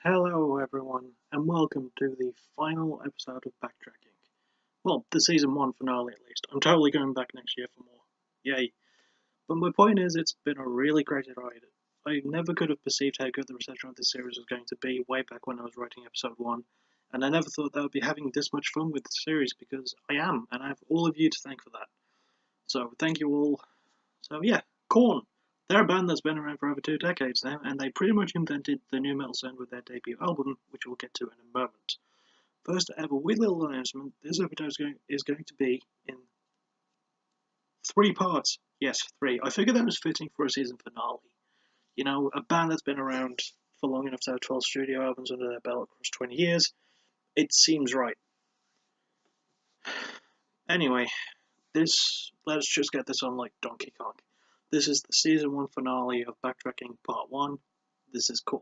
Hello everyone, and welcome to the final episode of Backtracking. Well, the season 1 finale at least. I'm totally going back next year for more. Yay. But my point is, it's been a really great ride. I never could have perceived how good the reception of this series was going to be way back when I was writing episode 1, and I never thought that I would be having this much fun with the series because I am, and I have all of you to thank for that. So, thank you all. So, yeah, Korn. They're a band that's been around for over 2 decades now, and they pretty much invented the new metal sound with their debut album, which we'll get to in a moment. First ever wee little announcement, this episode is going to be in 3 parts. Yes, 3. I figured that was fitting for a season finale. You know, a band that's been around for long enough to have 12 studio albums under their belt across 20 years, it seems right. Anyway, let's just get this on like Donkey Kong. This is the season 1 finale of Backtracking Part 1. This is Korn.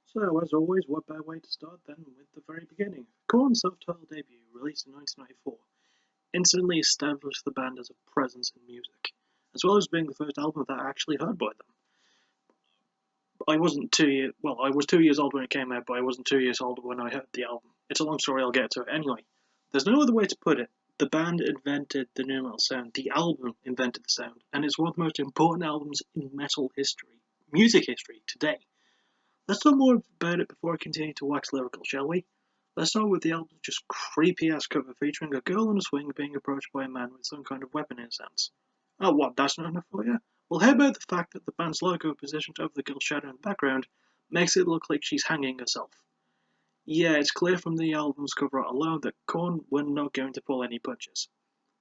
So, as always, what better way to start than with the very beginning? Korn's self-titled debut, released in 1994, instantly established the band as a presence in music, as well as being the first album that I actually heard by them. I was 2 years old when it came out, but I wasn't 2 years old when I heard the album. It's a long story, I'll get to it. Anyway, there's no other way to put it. The band invented the nu metal sound, the album invented the sound, and it's one of the most important albums in metal history, music history, today. Let's talk more about it before I continue to wax lyrical, shall we? Let's start with the album's just creepy-ass cover featuring a girl on a swing being approached by a man with some kind of weapon in his hands. Oh, what, that's not enough for you? Well, how about the fact that the band's logo positioned over the girl's shadow in the background makes it look like she's hanging herself? Yeah, it's clear from the album's cover art alone that Korn were not going to pull any punches.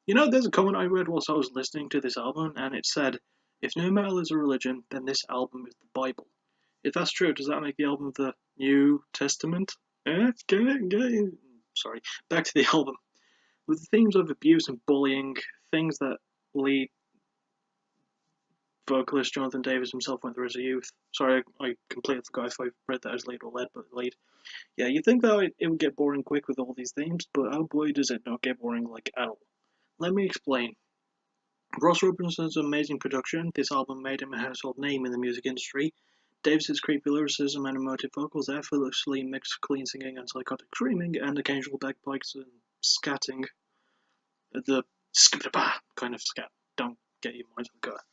You know, there's a comment I read whilst I was listening to this album, and it said, if nu metal is a religion, then this album is the Bible. If that's true, does that make the album the New Testament? Sorry, back to the album. With the themes of abuse and bullying, things that lead vocalist Jonathan Davis himself went through as a youth. Sorry, I completely forgot if I read that as lead or lead, but lead. Yeah, you'd think that it would get boring quick with all these themes, but oh boy does it not get boring like at all. Let me explain. Ross Robinson's amazing production, this album made him a household name in the music industry. Davis's creepy lyricism and emotive vocals effortlessly mixed clean singing and psychotic screaming and occasional bagpipes and scatting. The kind of scat. Don't get your minds on the gutter.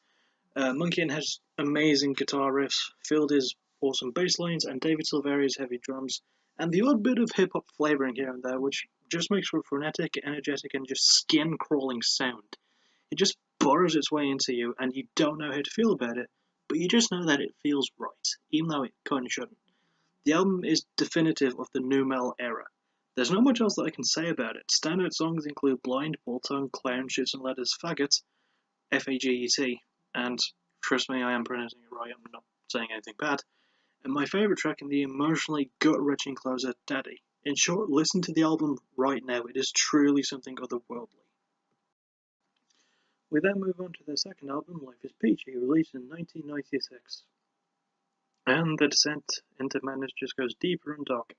Monkey has amazing guitar riffs, Fieldy's awesome bass lines, and David Silveri's heavy drums, and the odd bit of hip hop flavouring here and there, which just makes for a frenetic, energetic, and just skin crawling sound. It just burrows its way into you, and you don't know how to feel about it, but you just know that it feels right, even though it kinda shouldn't. The album is definitive of the nu metal era. There's not much else that I can say about it. Standout songs include Blind, Bull Tongue, Clown, Shits and Letters, Faggot, Faget, and trust me, I am pronouncing it right, I'm not saying anything bad. And my favourite track in the emotionally gut-wrenching closer, Daddy. In short, listen to the album right now, it is truly something otherworldly. We then move on to their second album, Life is Peachy, released in 1996. And the descent into madness just goes deeper and darker,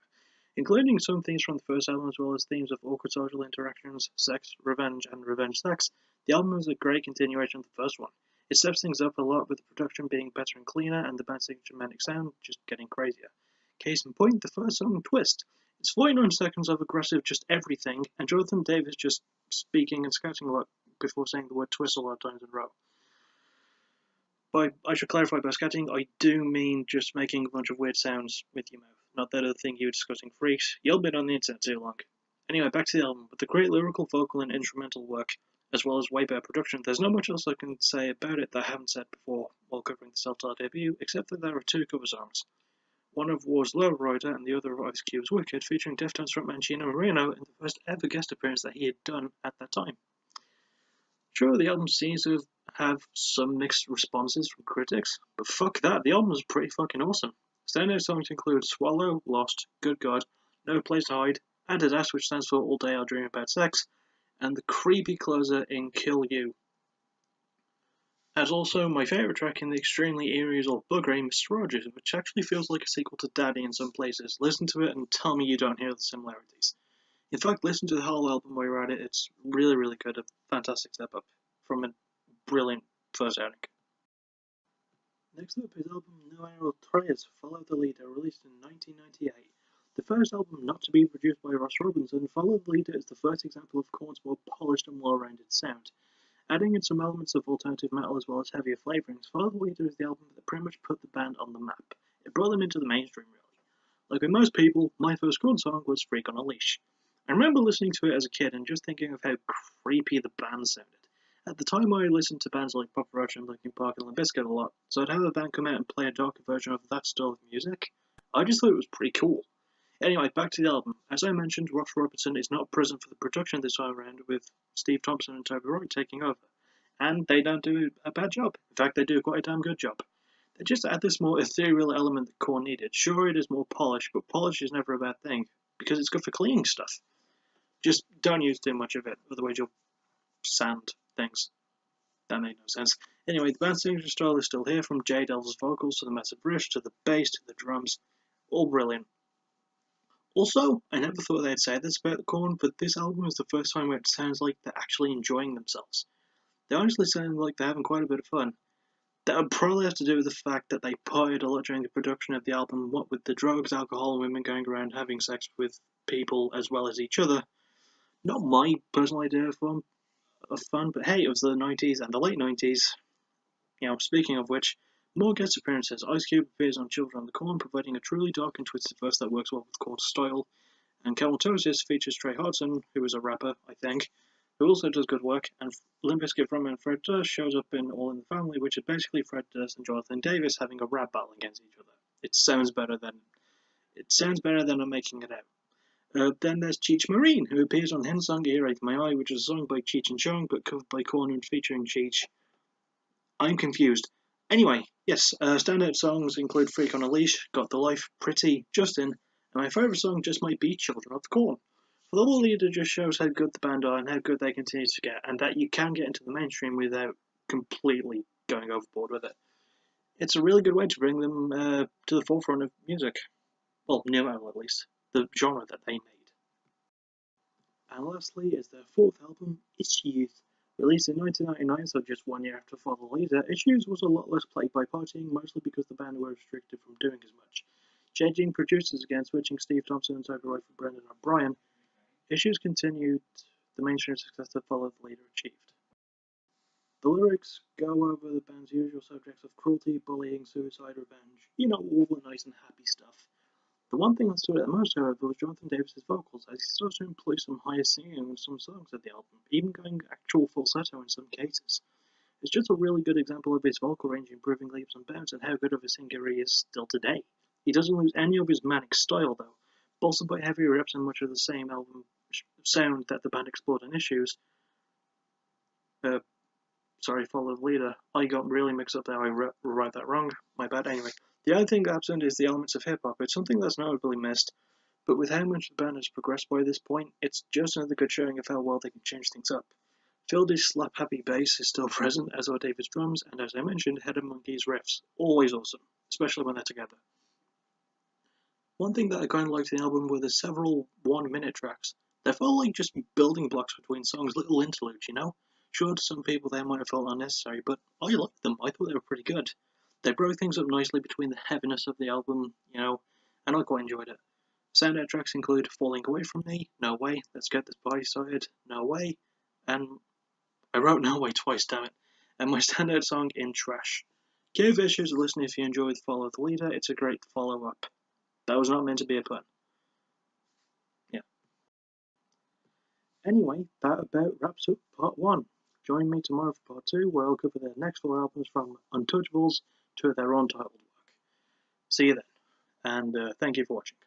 including some themes from the first album as well as themes of awkward social interactions, sex, revenge, and revenge sex. The album is a great continuation of the first one. It steps things up a lot with the production being better and cleaner and the band's signature manic sound just getting crazier. Case in point, the first song, Twist. It's 49 seconds of aggressive just everything, and Jonathan Davis just speaking and scouting a lot before saying the word twist a lot of times in a row. I should clarify by scatting, I do mean just making a bunch of weird sounds with your mouth, not that other thing you were discussing, freaks. You've been on the internet too long. Anyway, back to the album. With the great lyrical, vocal, and instrumental work, as well as way better production, there's not much else I can say about it that I haven't said before while covering the self-titled debut, except that there are 2 cover songs. One of War's Lowrider and the other of Ice Cube's Wicked, featuring Deftones frontman Chino Moreno in the first ever guest appearance that he had done at that time. Sure, the album seems to have some mixed responses from critics, but fuck that, the album is pretty fucking awesome. Standout songs include Swallow, Lost, Good God, No Place to Hide, Adidas, which stands for All Day I'll Dream About Sex, and the creepy closer in Kill You. As also my favourite track in the extremely eerie as old buggery, Mr. Rogers, which actually feels like a sequel to Daddy in some places. Listen to it and tell me you don't hear the similarities. In fact, listen to the whole album while you're at it, it's really, really good, a fantastic step up from a brilliant first outing. Next up is album No Arrow Tres, Follow the Leader, released in 1998. The first album not to be produced by Ross Robinson, Follow the Leader is the first example of Korn's more polished and well-rounded sound. Adding in some elements of alternative metal as well as heavier flavourings, Follow the Leader is the album that pretty much put the band on the map. It brought them into the mainstream, really. Like with most people, my first Korn song was Freak on a Leash. I remember listening to it as a kid and just thinking of how creepy the band sounded. At the time, I listened to bands like Papa Roach and Linkin Park and Limp Bizkit a lot, so I'd have a band come out and play a darker version of that style of music. I just thought it was pretty cool. Anyway, back to the album. As I mentioned, Ross Robinson is not present for the production this time around, with Steve Thompson and Toby Wright taking over. And they don't do a bad job. In fact, they do quite a damn good job. They just add this more ethereal element that Korn needed. Sure, it is more polished, but polish is never a bad thing, because it's good for cleaning stuff. Just don't use too much of it, otherwise you'll sand things. That made no sense. Anyway, the band's signature style is still here, from Jay Del's vocals to the massive riff to the bass to the drums. All brilliant. Also, I never thought they'd say this about Korn, but this album is the first time where it sounds like they're actually enjoying themselves. They honestly sound like they're having quite a bit of fun. That would probably have to do with the fact that they partied a lot during the production of the album, what with the drugs, alcohol, and women going around having sex with people as well as each other. Not my personal idea of fun, but hey, it was the 90s and the late 90s. Speaking of which, more guest appearances. Ice Cube appears on Children of the Corn, providing a truly dark and twisted verse that works well with Korn's style. And Comatose features Trey Hodson, who is a rapper, I think, who also does good work, and Limp Bizkit frontman Fred Durst shows up in All in the Family, which is basically Fred Durst and Jonathan Davis having a rap battle against each other. It sounds better than I'm making it out. Then there's Cheech Marine, who appears on Hen's song Earache My Eye, which is a song by Cheech and Chong, but covered by Korn and featuring Cheech. I'm confused. Anyway, yes, standout songs include Freak on a Leash, Got the Life, Pretty, Justin, and my favourite song just might be Children of the Corn. For the leader just shows how good the band are and how good they continue to get, and that you can get into the mainstream without completely going overboard with it. It's a really good way to bring them to the forefront of music. Well, new metal at least. The genre that they made. And lastly is their fourth album, Issues. Released in 1999, so just 1 year after Follow the Leader, Issues was a lot less plagued by partying, mostly because the band were restricted from doing as much. Changing producers again, switching Steve Thompson and Toby Wright for Brendan O'Brien, Issues continued the mainstream success that Follow the Leader achieved. The lyrics go over the band's usual subjects of cruelty, bullying, suicide, revenge, all the nice and happy stuff. The one thing that stood out the most, however, was Jonathan Davis's vocals, as he started to employ some higher singing on some songs of the album, even going actual falsetto in some cases. It's just a really good example of his vocal range improving leaps and bounds and how good of a singer he is still today. He doesn't lose any of his manic style, though, bolstered by heavy riffs and much of the same album sound that the band explored in Issues. Follow the Leader. I got really mixed up there, I wrote that wrong, my bad. Anyway, the only thing absent is the elements of hip-hop. It's something that's notably missed, but with how much the band has progressed by this point, it's just another good showing of how well they can change things up. Phildy's slap-happy bass is still present, as are David's drums, and as I mentioned, Head of Monkey's riffs. Always awesome, especially when they're together. One thing that I kind of liked in the album were the several 1-minute tracks. They felt like just building blocks between songs, little interludes, Sure, to some people they might have felt unnecessary, but I liked them. I thought they were pretty good. They broke things up nicely between the heaviness of the album, and I quite enjoyed it. Standout tracks include Falling Away From Me, No Way, Let's Get This Party Started, No Way, and I wrote No Way twice, damn it, and my standout song, In Trash. Give Issues a listen if you enjoyed Follow the Leader. It's a great follow-up. That was not meant to be a pun. Yeah. Anyway, that about wraps up part 1. Join me tomorrow for part 2, where I'll cover their next 4 albums from Untouchables to their untitled work. See you then, and thank you for watching.